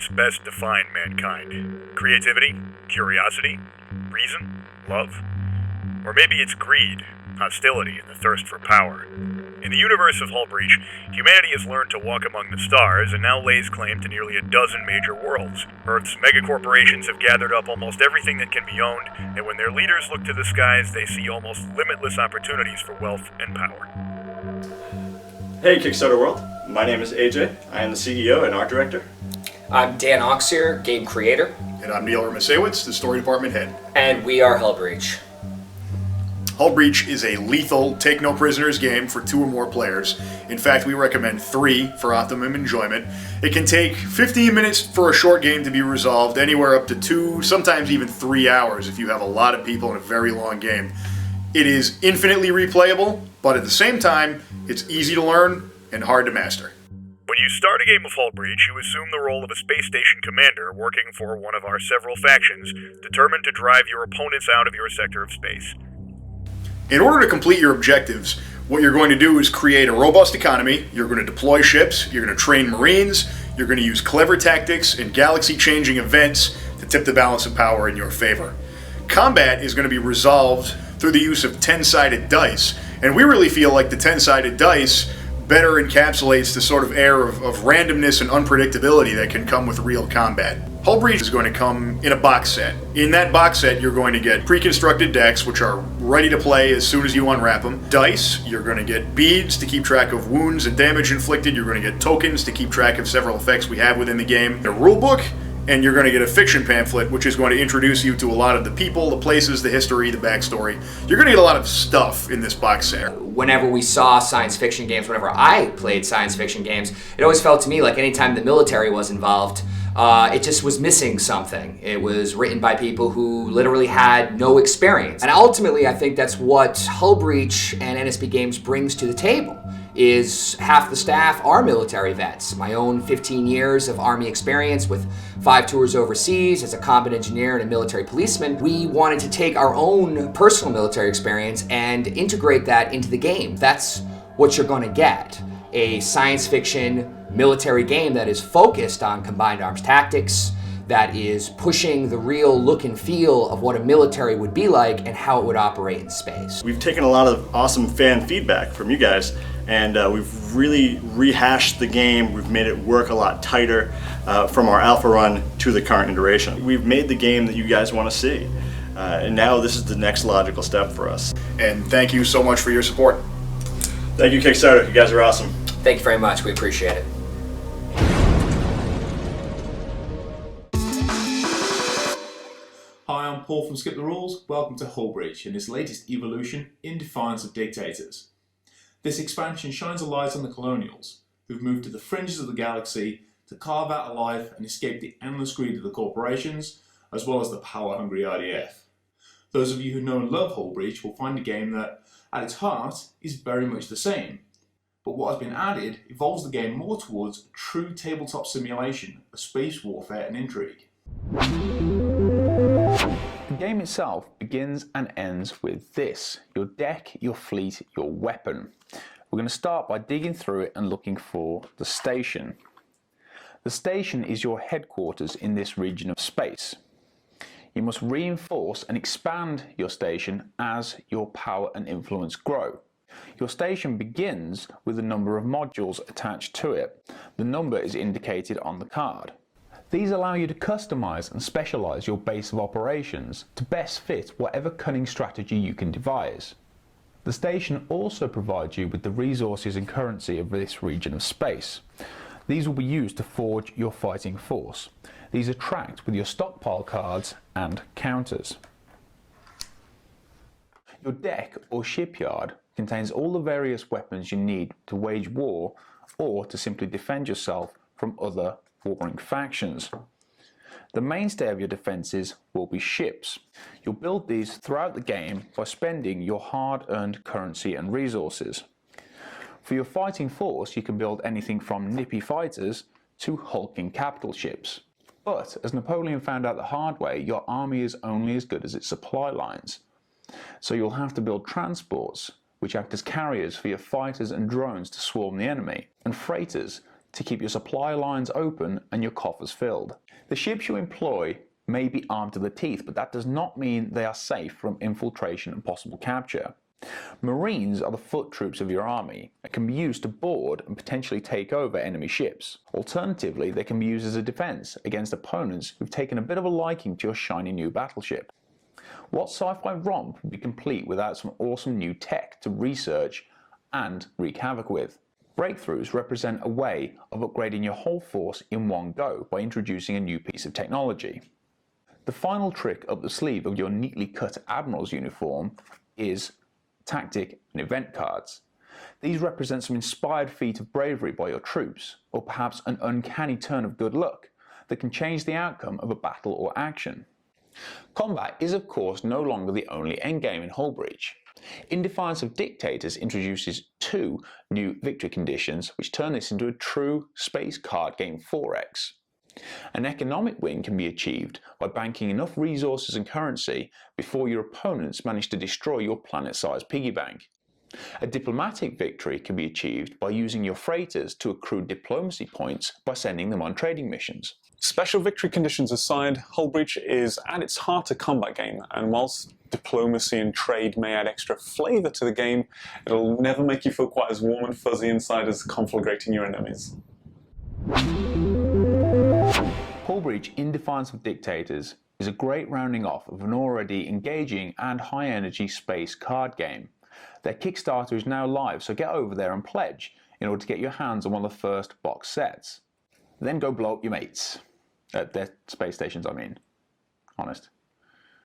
what's best define mankind? Creativity? Curiosity? Reason? Love? Or maybe it's greed, hostility, and the thirst for power. In the universe of Hull Breach, humanity has learned to walk among the stars and now lays claim to nearly a dozen major worlds. Earth's megacorporations have gathered up almost everything that can be owned, and when their leaders look to the skies, they see almost limitless opportunities for wealth and power. Hey Kickstarter World, my name is AJ. I am the CEO and art director. I'm Dan Oxier, game creator. And I'm Neil Ermasewicz, the story department head. And we are Hull Breach. Hull Breach is a lethal, take-no-prisoners game for 2 or more players. In fact, we recommend 3 for optimum enjoyment. It can take 15 minutes for a short game to be resolved, anywhere up to 2, sometimes even 3 hours if you have a lot of people in a very long game. It is infinitely replayable, but at the same time, it's easy to learn and hard to master. When you start a game of Hull Breach, you assume the role of a space station commander working for one of our several factions, determined to drive your opponents out of your sector of space. In order to complete your objectives, what you're going to do is create a robust economy, you're going to deploy ships, you're going to train Marines, you're going to use clever tactics and galaxy-changing events to tip the balance of power in your favor. Combat is going to be resolved through the use of 10-sided dice, and we really feel like the 10-sided dice better encapsulates the sort of air of randomness and unpredictability that can come with real combat. Hull Breach is going to come in a box set. In that box set, you're going to get pre-constructed decks, which are ready to play as soon as you unwrap them. Dice, you're going to get beads to keep track of wounds and damage inflicted. You're going to get tokens to keep track of several effects we have within the game. The rulebook, and you're going to get a fiction pamphlet, which is going to introduce you to a lot of the people, the places, the history, the backstory. You're going to get a lot of stuff in this box set. Whenever we saw science fiction games, whenever I played science fiction games, it always felt to me like anytime the military was involved, it just was missing something. It was written by people who literally had no experience. And ultimately, I think that's what Hull Breach and NSP Games brings to the table. Is half the staff are military vets. My own 15 years of Army experience with 5 tours overseas as a combat engineer and a military policeman. We wanted to take our own personal military experience and integrate that into the game. That's what you're going to get. A science fiction military game that is focused on combined arms tactics, that is pushing the real look and feel of what a military would be like and how it would operate in space. We've taken a lot of awesome fan feedback from you guys, and we've really rehashed the game. We've made it work a lot tighter from our alpha run to the current iteration. We've made the game that you guys want to see, and now this is the next logical step for us. And thank you so much for your support. Thank you, Kickstarter. You guys are awesome. Thank you very much. We appreciate it. Hi, I'm Paul from Skip the Rules. Welcome to Hull Breach and its latest evolution in Defiance of Dictators. This expansion shines a light on the Colonials, who've moved to the fringes of the galaxy to carve out a life and escape the endless greed of the corporations, as well as the power-hungry IDF. Those of you who know and love Hull Breach will find a game that, at its heart, is very much the same. But what has been added evolves the game more towards a true tabletop simulation of space warfare and intrigue. The game itself begins and ends with this: your deck, your fleet, your weapon. We're going to start by digging through it and looking for the station. The station is your headquarters in this region of space. You must reinforce and expand your station as your power and influence grow. Your station begins with a number of modules attached to it. The number is indicated on the card. These allow you to customize and specialize your base of operations to best fit whatever cunning strategy you can devise. The station also provides you with the resources and currency of this region of space. These will be used to forge your fighting force. These are tracked with your stockpile cards and counters. Your deck or shipyard contains all the various weapons you need to wage war or to simply defend yourself from other warring factions. The mainstay of your defences will be ships. You'll build these throughout the game by spending your hard-earned currency and resources. For your fighting force, you can build anything from nippy fighters to hulking capital ships. But as Napoleon found out the hard way, your army is only as good as its supply lines. So you'll have to build transports, which act as carriers for your fighters and drones to swarm the enemy, and freighters to keep your supply lines open and your coffers filled. The ships you employ may be armed to the teeth, but that does not mean they are safe from infiltration and possible capture. Marines are the foot troops of your army and can be used to board and potentially take over enemy ships. Alternatively, they can be used as a defense against opponents who've taken a bit of a liking to your shiny new battleship. What sci-fi romp would be complete without some awesome new tech to research and wreak havoc with? Breakthroughs represent a way of upgrading your whole force in one go by introducing a new piece of technology. The final trick up the sleeve of your neatly cut Admiral's uniform is tactic and event cards. These represent some inspired feat of bravery by your troops, or perhaps an uncanny turn of good luck that can change the outcome of a battle or action. Combat is of course no longer the only endgame in Hull Breach. In Defiance of Dictators introduces 2 new victory conditions which turn this into a true space card game 4X. An economic win can be achieved by banking enough resources and currency before your opponents manage to destroy your planet-sized piggy bank. A diplomatic victory can be achieved by using your freighters to accrue diplomacy points by sending them on trading missions. Special victory conditions aside, Hull Breach is at its heart a combat game, and whilst diplomacy and trade may add extra flavour to the game, it'll never make you feel quite as warm and fuzzy inside as conflagrating your enemies. Hull Breach in Defiance of Dictators is a great rounding off of an already engaging and high-energy space card game. Their Kickstarter is now live, so get over there and pledge in order to get your hands on one of the first box sets. Then go blow up your mates. Their space stations, I mean. Honest.